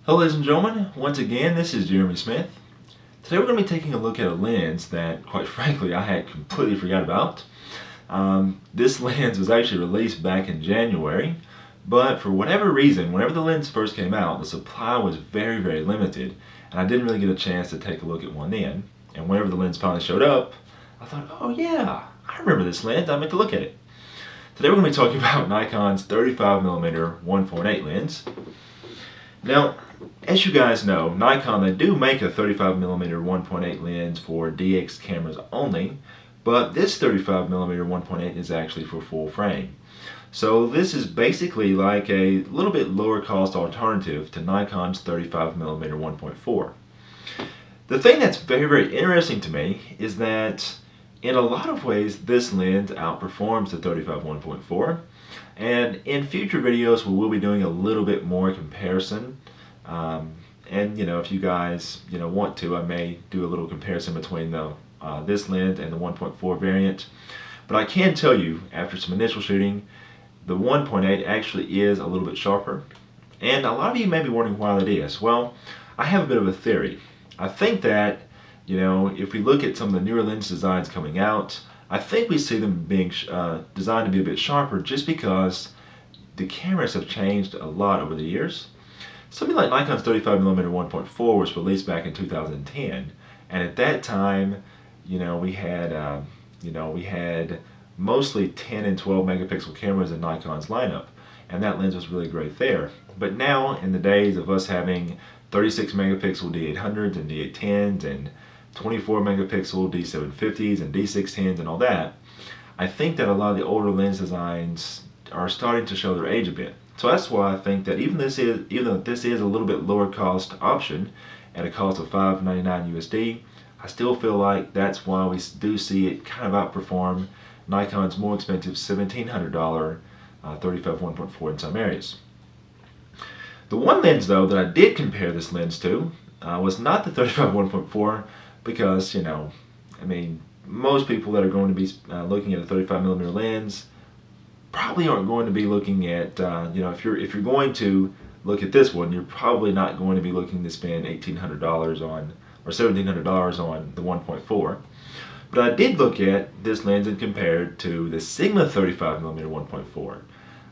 Hello ladies and gentlemen, once again this is Jeremy Smith. Today we're going to be taking a look at a lens that quite frankly I had completely forgot about. This lens was actually released back in January, but for whatever reason, whenever the lens first came out, the supply was very limited and I didn't really get a chance to take a look at one then. And whenever the lens finally showed up, I thought, oh yeah, I remember this lens, I meant to look at it. Today we're going to be talking about Nikon's 35mm 1.8 lens. Now, as you guys know, Nikon, they do make a 35mm 1.8 lens for DX cameras only, but this 35mm 1.8 is actually for full frame. So this is basically like a little bit lower cost alternative to Nikon's 35mm 1.4. The thing that's very interesting to me is that in a lot of ways this lens outperforms the 35 1.4, and in future videos we will be doing a little bit more comparison. And if you guys want to, I may do a little comparison between the this lens and the 1.4 variant. But I can tell you, after some initial shooting, the 1.8 actually is a little bit sharper. And a lot of you may be wondering why that is. Well, I have a bit of a theory. I think that if we look at some of the newer lens designs coming out, I think we see them being designed to be a bit sharper just because the cameras have changed a lot over the years. Something like Nikon's 35mm 1.4 was released back in 2010, and at that time, we had mostly 10 and 12 megapixel cameras in Nikon's lineup, and that lens was really great there. But now, in the days of us having 36 megapixel D800s and D810s and 24 megapixel D750s and D610s and all that, I think that a lot of the older lens designs are starting to show their age a bit. So that's why I think that even though this is a little bit lower cost option at a cost of $5.99 USD, I still feel like that's why we do see it kind of outperform Nikon's more expensive $1,700 35 1.4 in some areas. The one lens though that I did compare this lens to was not the 35 1.4 because most people that are going to be looking at a 35mm lens probably aren't going to be looking at, if you're going to look at this one, you're probably not going to be looking to spend $1,800 on or $1,700 on the 1.4. But I did look at this lens and compare it to the Sigma 35mm 1.4.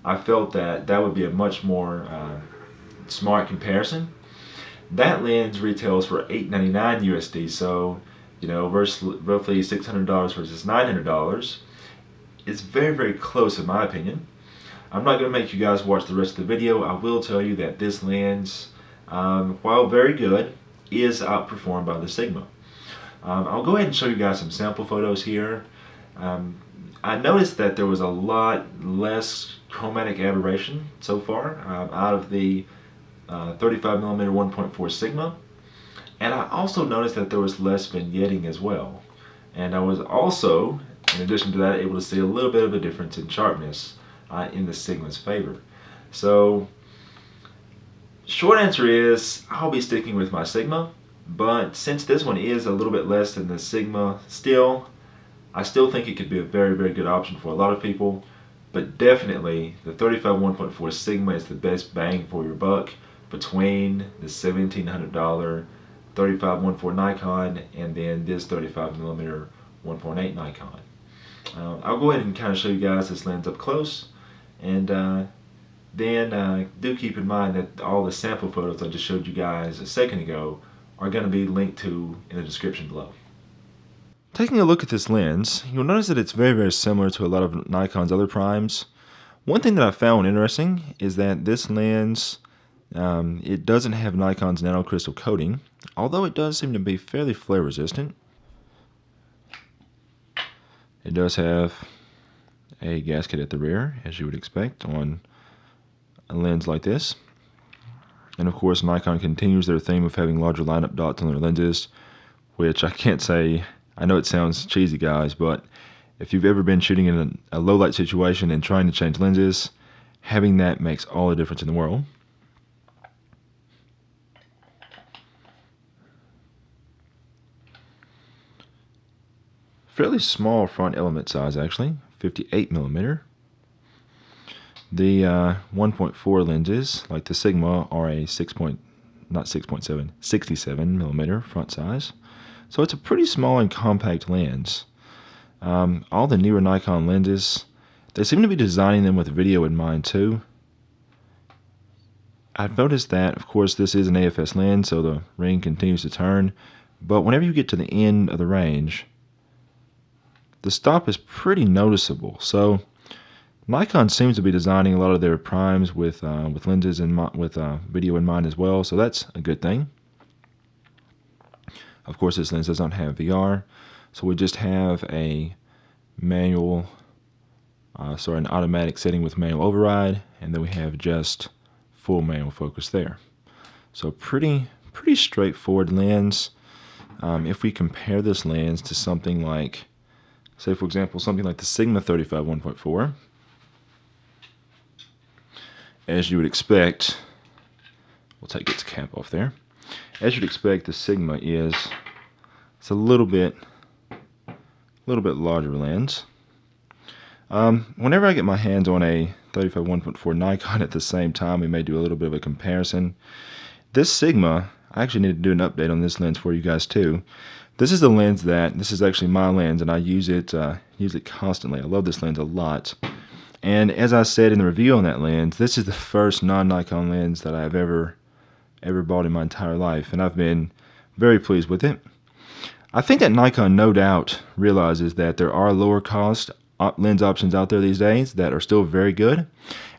I felt that that would be a much more smart comparison. That lens retails for $8.99 USD, so versus roughly $600 versus $900. It's very close in my opinion. I'm not going to make you guys watch the rest of the video. I will tell you that this lens, while very good, is outperformed by the Sigma. I'll go ahead and show you guys some sample photos here. I noticed that there was a lot less chromatic aberration so far out of the 35mm 1.4 Sigma. And I also noticed that there was less vignetting as well. And I was also, in addition to that, able to see a little bit of a difference in sharpness in the Sigma's favor. So, short answer is I'll be sticking with my Sigma, but since this one is a little bit less than the Sigma I still think it could be a very good option for a lot of people, but definitely the 35 1.4 Sigma is the best bang for your buck between the $1,700 35 1.4 Nikon and then this 35mm 1.8 Nikon. I'll go ahead and kind of show you guys this lens up close, and then do keep in mind that all the sample photos I just showed you guys a second ago are going to be linked to in the description below. Taking a look at this lens, you'll notice that it's very similar to a lot of Nikon's other primes. One thing that I found interesting is that this lens, it doesn't have Nikon's nanocrystal coating, although it does seem to be fairly flare resistant. It does have a gasket at the rear, as you would expect on a lens like this. And of course, Nikon continues their theme of having larger lineup dots on their lenses, which I can't say, I know it sounds cheesy guys, but if you've ever been shooting in a low light situation and trying to change lenses, having that makes all the difference in the world. Fairly small front element size actually, 58mm. The 1.4 lenses, like the Sigma, are a 6.9 not 6.7, 67 millimeter front size. So it's a pretty small and compact lens. All the newer Nikon lenses, they seem to be designing them with video in mind too. I've noticed that, of course, this is an AF-S lens, so the ring continues to turn, but whenever you get to the end of the range, the stop is pretty noticeable. So Nikon seems to be designing a lot of their primes with lenses and with video in mind as well, so that's a good thing. Of course, this lens does not have VR, so we just have a manual, an automatic setting with manual override, and then we have just full manual focus there. So pretty straightforward lens. If we compare this lens to something like, say for example, something like the Sigma 35 1.4, as you would expect, we'll take its cap off there. As you'd expect, the Sigma it's a little bit larger lens. Whenever I get my hands on a 35 1.4 Nikon at the same time, we may do a little bit of a comparison. This Sigma, I actually need to do an update on this lens for you guys too. This is actually my lens, and I use it constantly. I love this lens a lot. And as I said in the review on that lens, this is the first non-Nikon lens that I've ever bought in my entire life, and I've been very pleased with it. I think that Nikon no doubt realizes that there are lower cost lens options out there these days that are still very good,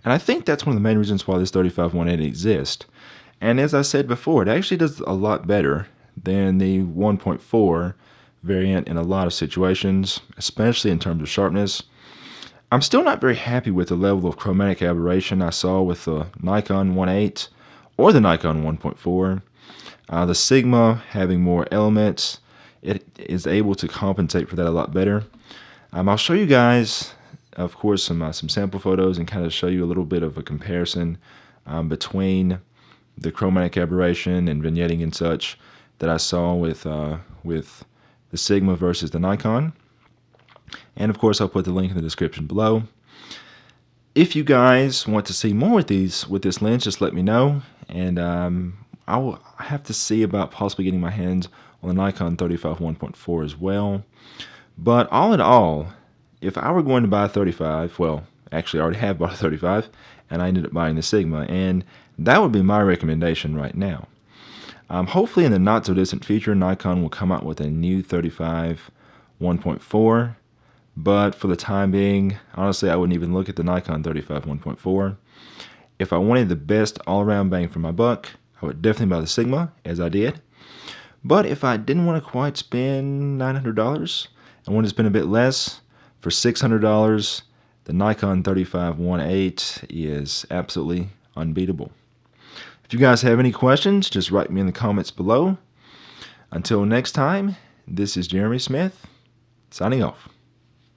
and I think that's one of the main reasons why this 35-1.8 exists. And as I said before, it actually does a lot better than the 1.4 variant in a lot of situations, especially in terms of sharpness. I'm still not very happy with the level of chromatic aberration I saw with the Nikon 1.8 or the Nikon 1.4. The Sigma having more elements, it is able to compensate for that a lot better. I'll show you guys, of course, some sample photos and kind of show you a little bit of a comparison between the chromatic aberration and vignetting and such that I saw with the Sigma versus the Nikon. And of course, I'll put the link in the description below. If you guys want to see more with this lens, just let me know, and I will have to see about possibly getting my hands on the Nikon 35 1.4 as well. But all in all, if I were going to buy a 35, well, actually I already have bought a 35, and I ended up buying the Sigma, and that would be my recommendation right now. Hopefully in the not so distant future, Nikon will come out with a new 35 1.4, but for the time being, honestly, I wouldn't even look at the Nikon 35 1.4. If I wanted the best all-around bang for my buck, I would definitely buy the Sigma, as I did. But if I didn't want to quite spend $900 and wanted to spend a bit less, for $600, the Nikon 35 1.8 is absolutely unbeatable. If you guys have any questions, just write me in the comments below. Until next time, this is Jeremy Smith, signing off.